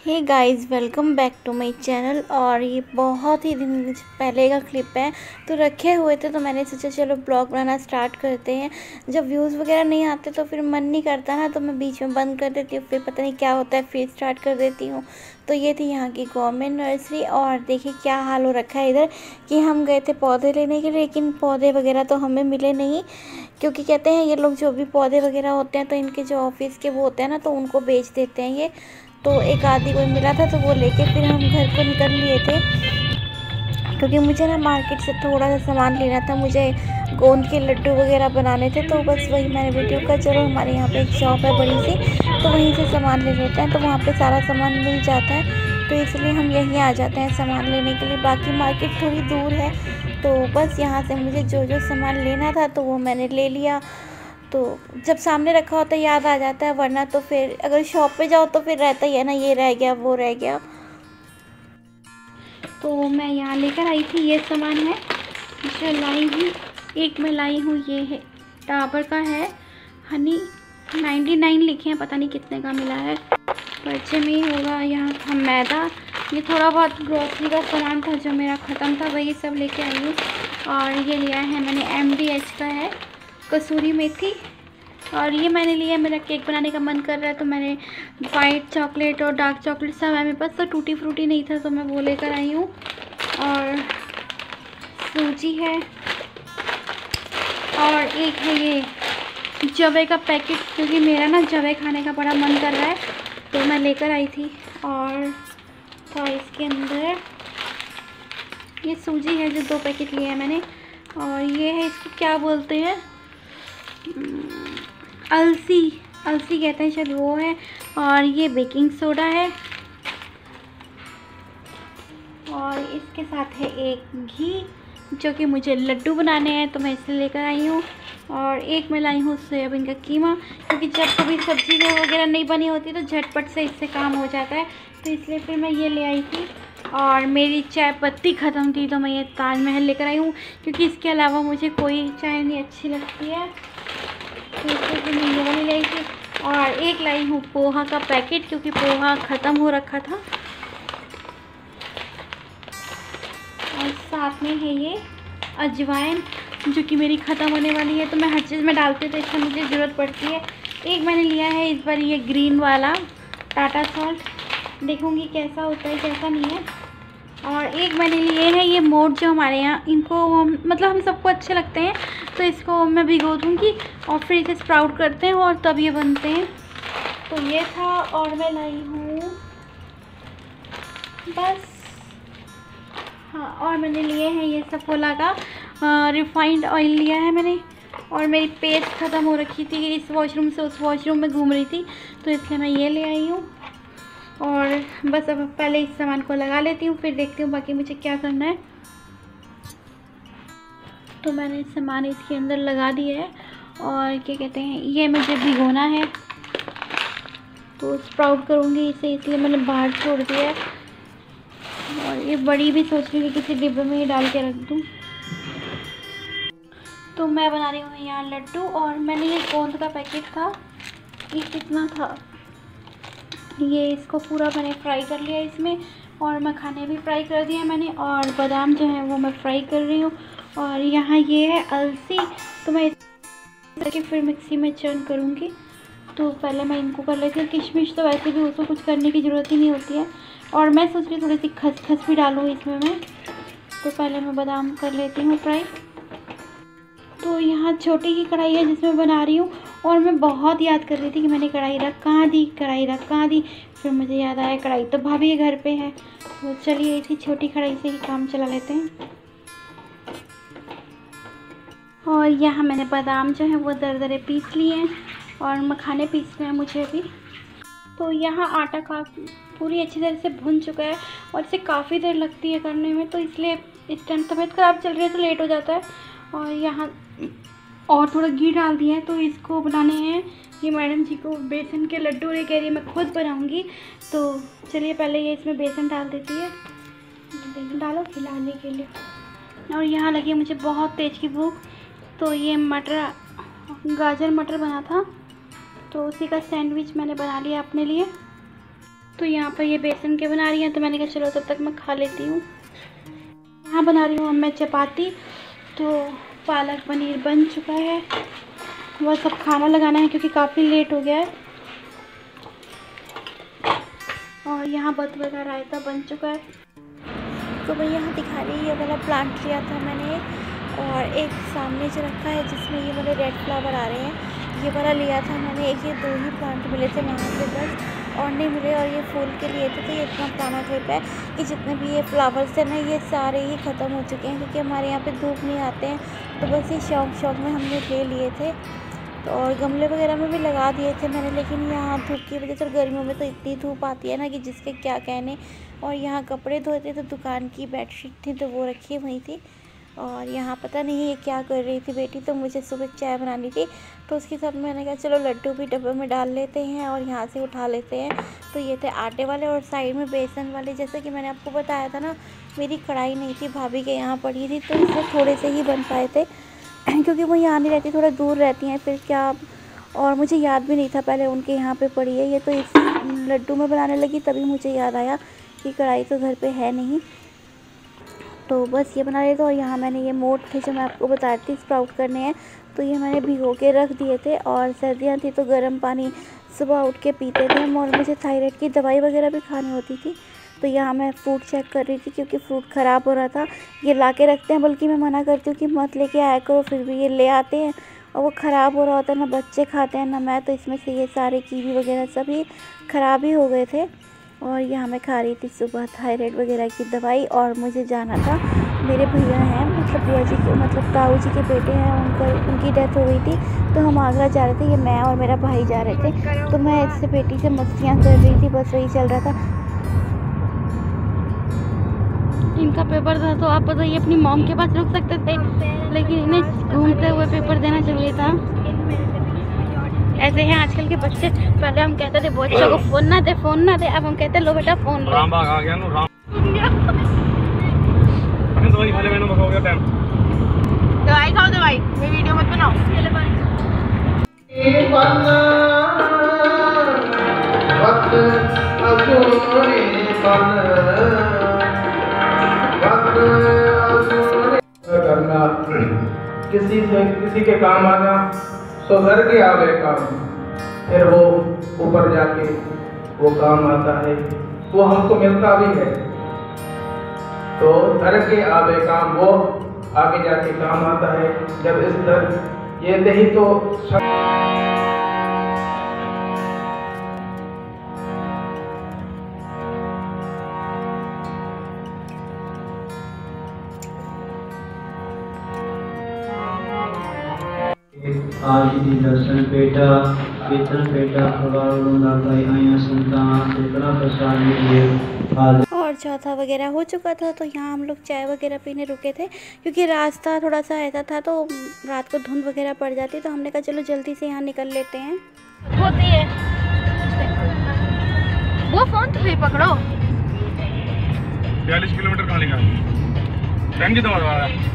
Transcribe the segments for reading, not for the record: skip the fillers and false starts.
Hey guys, welcome back to my channel. और ये बहुत ही दिन पहले का क्लिप है, तो रखे हुए थे तो मैंने सोचा चलो ब्लॉग बनाना स्टार्ट करते हैं। जब व्यूज़ वगैरह नहीं आते तो फिर मन नहीं करता ना, तो मैं बीच में बंद कर देती हूँ, फिर पता नहीं क्या होता है, फिर स्टार्ट कर देती हूँ। तो ये थी यहाँ की गवर्नमेंट नर्सरी। और देखिए क्या हाल हो रखा है इधर कि हम गए थे पौधे लेने के लिए, लेकिन पौधे वगैरह तो हमें मिले नहीं, क्योंकि कहते हैं ये लोग जो भी पौधे वगैरह होते हैं तो इनके जो ऑफिस के वो होते हैं ना, तो उनको बेच देते हैं ये। तो एक आदि कोई मिला था तो वो लेके फिर हम घर को निकल लिए थे, क्योंकि मुझे ना मार्केट से थोड़ा सा सामान लेना था। मुझे गोंद के लड्डू वगैरह बनाने थे, तो बस वही मैंने वीडियो का, चलो हमारे यहाँ पे एक शॉप है बड़ी सी, तो वहीं से सामान ले लेते हैं। तो वहाँ पे सारा सामान मिल जाता है, तो इसलिए हम यहीं आ जाते हैं सामान लेने के लिए। बाकी मार्केट थोड़ी दूर है, तो बस यहाँ से मुझे जो जो सामान लेना था तो वो मैंने ले लिया। तो जब सामने रखा होता है याद आ जाता है, वरना तो फिर अगर शॉप पे जाओ तो फिर रहता ही है ना, ये रह गया वो रह गया। तो मैं यहाँ लेकर आई थी, ये सामान है जो लाई हूँ। एक मैं लाई हूँ, ये है डाबर का है हनी, 99 लिखे हैं, पता नहीं कितने का मिला है, पर्चे में ही होगा। यहाँ था मैदा, ये थोड़ा बहुत ग्रोसरी का सामान था जो मेरा ख़त्म था, वही सब लेके आई हूँ। और ये लिया है मैंने MDH का है, कसूरी मेथी। और ये मैंने लिया, मेरा केक बनाने का मन कर रहा है, तो मैंने वाइट चॉकलेट और डार्क चॉकलेट सब है मेरे पास, तो टूटी फ्रूटी नहीं था तो मैं वो लेकर आई हूँ। और सूजी है, और एक है ये जवे का पैकेट, क्योंकि मेरा ना जवे खाने का बड़ा मन कर रहा है, तो मैं लेकर आई थी। और था इसके अंदर ये सूजी है जो 2 पैकेट लिए हैं मैंने। और ये है, इसको क्या बोलते हैं, अलसी कहते हैं शायद, वो है। और ये बेकिंग सोडा है, और इसके साथ है एक घी जो कि मुझे लड्डू बनाने हैं, तो मैं इसे लेकर आई हूँ। और एक मैं लाई हूँ सोयाबीन का कीमा, क्योंकि जब कभी सब्ज़ी वगैरह नहीं बनी होती तो झटपट से इससे काम हो जाता है, तो इसलिए फिर मैं ये ले आई थी। और मेरी चाय पत्ती ख़त्म थी तो मैं ये ताजमहल लेकर आई हूँ, क्योंकि इसके अलावा मुझे कोई चाय नहीं अच्छी लगती है, तो इसलिए मैं ये वाली लाई थी। और एक लाई हूँ पोहा का पैकेट, क्योंकि पोहा ख़त्म हो रखा था। और साथ में है ये अजवाइन, जो कि मेरी ख़त्म होने वाली है, तो मैं हर चीज़ में डालती हूँ तो इसमें मुझे ज़रूरत पड़ती है। एक मैंने लिया है इस बार ये ग्रीन वाला टाटा सॉल्ट, देखूँगी कैसा होता है कैसा नहीं है। और एक मैंने लिए है ये मोठ, जो हमारे यहाँ इनको मतलब हम सबको अच्छे लगते हैं, तो इसको मैं भिगो दूँगी और फिर इसे स्प्राउट करते हैं और तब ये बनते हैं। तो ये था। और मैं लाई हूँ बस, हाँ, और मैंने लिए हैं ये सफोला का रिफाइंड ऑयल लिया है मैंने। और मेरी पेस्ट ख़त्म हो रखी थी, इस वॉशरूम से उस वॉशरूम में घूम रही थी, तो इसलिए मैं ये ले आई हूँ। और बस अब पहले इस सामान को लगा लेती हूँ, फिर देखती हूँ बाकी मुझे क्या करना है। तो मैंने सामान इसके अंदर लगा दिया है, और क्या कहते हैं, ये मुझे भिगोना है, तो स्प्राउट करूँगी इसे, इसलिए मैंने बाहर छोड़ दिया है। और ये बड़ी भी सोच रही थी किसी डिब्बे में ही डाल के रख दूँ। तो मैं बना रही हूँ यहाँ लड्डू। और मैंने ये गोंद का पैकेट था, ये कितना था, ये इसको पूरा मैंने फ्राई कर लिया इसमें, और मखाने भी फ्राई कर दिया मैंने, और बादाम जो है वो मैं फ्राई कर रही हूँ। और यहाँ ये है अलसी, तो मैं इसके फिर मिक्सी में चर्न करूँगी। तो पहले मैं इनको कर लेती हूँ। किशमिश तो वैसे भी उसको कुछ करने की ज़रूरत ही नहीं होती है, और मैं सोच रही हूँ थोड़ी सी खसखस भी डालूँ इसमें मैं, तो पहले मैं बादाम कर लेती हूँ फ्राई। तो यहाँ छोटी ही कढ़ाई है जिसमें बना रही हूँ, और मैं बहुत याद कर रही थी कि मैंने कढ़ाई रख कहाँ दी, फिर मुझे याद आया कढ़ाई तो भाभी के घर पे है, तो चलिए इसी छोटी कढ़ाई से ही काम चला लेते हैं। और यहाँ मैंने बादाम जो है वो दरदरे पीस लिए हैं, और मखाने पीसने हैं मुझे अभी। तो यहाँ आटा काफ़ी पूरी अच्छी तरह से भुन चुका है, और इसे काफ़ी देर लगती है करने में, तो इसलिए इस टाइम तबीयत ख़राब चल रही है तो लेट हो जाता है। और यहाँ और थोड़ा घी डाल दिया है, तो इसको बनाने हैं ये मैडम जी को बेसन के लड्डू, और ये कह रही है मैं खुद बनाऊंगी, तो चलिए पहले ये इसमें बेसन डाल देती है, डालो खिलाने के लिए। और यहाँ लगी मुझे बहुत तेज़ की भूख, तो ये गाजर मटर बना था, तो उसी का सैंडविच मैंने बना लिया अपने लिए। तो यहाँ पर ये बेसन के बना रही हैं, तो मैंने कहा चलो तब तक मैं खा लेती हूँ। यहाँ बना रही हूँ मैं चपाती। तो पालक पनीर बन चुका है, बस अब खाना लगाना है क्योंकि काफ़ी लेट हो गया है। और यहाँ बथुए का रायता बन चुका है। तो मैं यहाँ दिखा रही ये वाला प्लांट लिया था मैंने, और एक सामने जो रखा है जिसमें ये वाले रेड फ्लावर आ रहे हैं, ये वाला लिया था मैंने। एक ये 2 ही प्लांट मिले थे वहाँ से बस, और नहीं मिले। और ये फूल के लिए थे। तो ये इतना पुराना क्लिप है कि जितने भी ये फ्लावर्स हैं ना, ये सारे ही ख़त्म हो चुके हैं क्योंकि हमारे यहाँ पे धूप नहीं आते हैं। तो बस ये शौक में हमने ले लिए थे। तो और गमले वगैरह में भी लगा दिए थे मैंने, लेकिन यहाँ धूप की वजह से, गर्मियों में तो इतनी धूप आती है ना कि जिसके क्या कहने। और यहाँ कपड़े धोते तो दुकान की बेडशीट थी तो वो रखी हुई थी। और यहाँ पता नहीं ये क्या कर रही थी बेटी, तो मुझे सुबह चाय बनानी थी, तो उसके साथ मैंने कहा चलो लड्डू भी डब्बे में डाल लेते हैं और यहाँ से उठा लेते हैं। तो ये थे आटे वाले और साइड में बेसन वाले। जैसे कि मैंने आपको बताया था ना, मेरी कढ़ाई नहीं थी, भाभी के यहाँ पड़ी थी, तो इसमें थोड़े से ही बन पाए थे क्योंकि वो यहाँ नहीं रहती, थोड़ा दूर रहती हैं। फिर क्या, और मुझे याद भी नहीं था पहले उनके यहाँ पे पड़ी है। ये तो इस लड्डू में बनाने लगी तभी मुझे याद आया कि कढ़ाई तो घर पे है नहीं। तो बस ये बना रहे थे। और यहाँ मैंने ये मोट थे जो मैं आपको बता रही थी स्प्राउट करने हैं, तो ये मैंने भिगो के रख दिए थे। और सर्दियाँ थी तो गर्म पानी सुबह उठ के पीते थे हम, और मुझे थायराइड की दवाई वगैरह भी खानी होती थी। तो यहाँ मैं फ्रूट चेक कर रही थी क्योंकि फ्रूट ख़राब हो रहा था। ये ला के रखते हैं, बल्कि मैं मना करती हूँ कि मत लेके आया करो, फिर भी ये ले आते हैं और वो ख़राब हो रहा होता है। ना बच्चे खाते हैं ना मैं, तो इसमें से ये सारे कीवी वगैरह सभी ख़राब ही हो गए थे। और यहाँ मैं खा रही थी सुबह थायराइड वगैरह की दवाई। और मुझे जाना था, मेरे भैया हैं, मतलब भैया जी के, मतलब ताऊ जी के बेटे हैं, उनकी डेथ हो गई थी, तो हम आगरा जा रहे थे। ये मैं और मेरा भाई जा रहे थे। तो मैं इससे बेटी से मस्तियाँ कर रही थी, बस वही चल रहा था। इनका पेपर था, तो आप बताइए अपनी मॉम के पास रुक सकते थे, लेकिन इन्हें घूमते हुए पेपर देना चाहिए था। ऐसे हैं आजकल के बच्चे। पहले हम कहते थे बच्चों को फोन ना दे, अब हम कहते लो बेटा फोन लो। दवाई खा ले, मैंने हो गया टाइम। दवाई खाओ, दवाई मैं वीडियो मत बनाओ। करना किसी के काम आना, सो घर के आवे काम, फिर वो ऊपर जाके वो काम आता है, वो हमको मिलता भी है। तो घर के आवे काम वो आगे जाके काम आता है। जब इस तरह ये नहीं तो आज दी दर्शन पेटा वेतन पेटा खबर लगाई आया संतान इतना प्रसाद लिए। और चौथा वगैरह हो चुका था, तो यहाँ हम लोग चाय वगैरह पीने रुके थे क्योंकि रास्ता थोड़ा सा ऐसा था, तो रात को धुंध वगैरह पड़ जाती, तो हमने कहा चलो जल्दी से यहाँ निकल लेते हैं। होती है वो फोन तो भी पकड़ो। 42 किलोमीटर कहाँ लिखा टाइम कितना हो रहा है?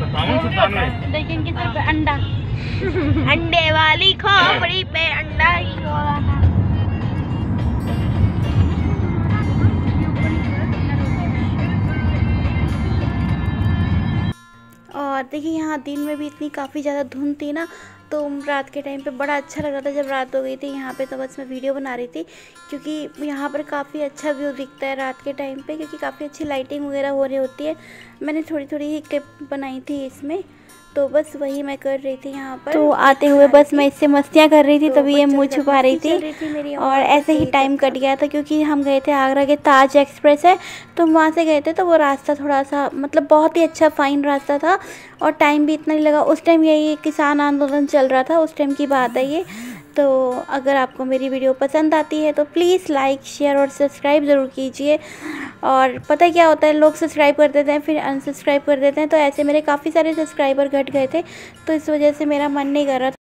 57। देखिए इनके सर पे अंडा अंडे वाली खोपड़ी पे अंडा ही हो रहा। और देखिए यहाँ दिन में भी इतनी काफ़ी ज़्यादा धुंध थी ना, तो रात के टाइम पे बड़ा अच्छा लग रहा था जब रात हो गई थी यहाँ पे। तो बस मैं वीडियो बना रही थी क्योंकि यहाँ पर काफ़ी अच्छा व्यू दिखता है रात के टाइम पे, क्योंकि काफ़ी अच्छी लाइटिंग वगैरह हो रही होती है। मैंने थोड़ी थोड़ी ही क्लिप बनाई थी इसमें, तो बस वही मैं कर रही थी यहाँ पर। तो आते हुए बस मैं इससे मस्तियाँ कर रही थी, तभी ये मुँह छुपा रही थी। और ऐसे ही टाइम कट गया था क्योंकि हम गए थे आगरा के ताज एक्सप्रेस है, तो वहाँ से गए थे। तो वो रास्ता थोड़ा सा मतलब बहुत ही अच्छा फाइन रास्ता था और टाइम भी इतना नहीं लगा। उस टाइम यही किसान आंदोलन चल रहा था, उस टाइम की बात है ये। तो अगर आपको मेरी वीडियो पसंद आती है तो प्लीज़ लाइक शेयर और सब्सक्राइब ज़रूर कीजिए। और पता है क्या होता है, लोग सब्सक्राइब कर देते हैं फिर अनसब्सक्राइब कर देते हैं, तो ऐसे मेरे काफ़ी सारे सब्सक्राइबर घट गए थे, तो इस वजह से मेरा मन नहीं कर रहा था।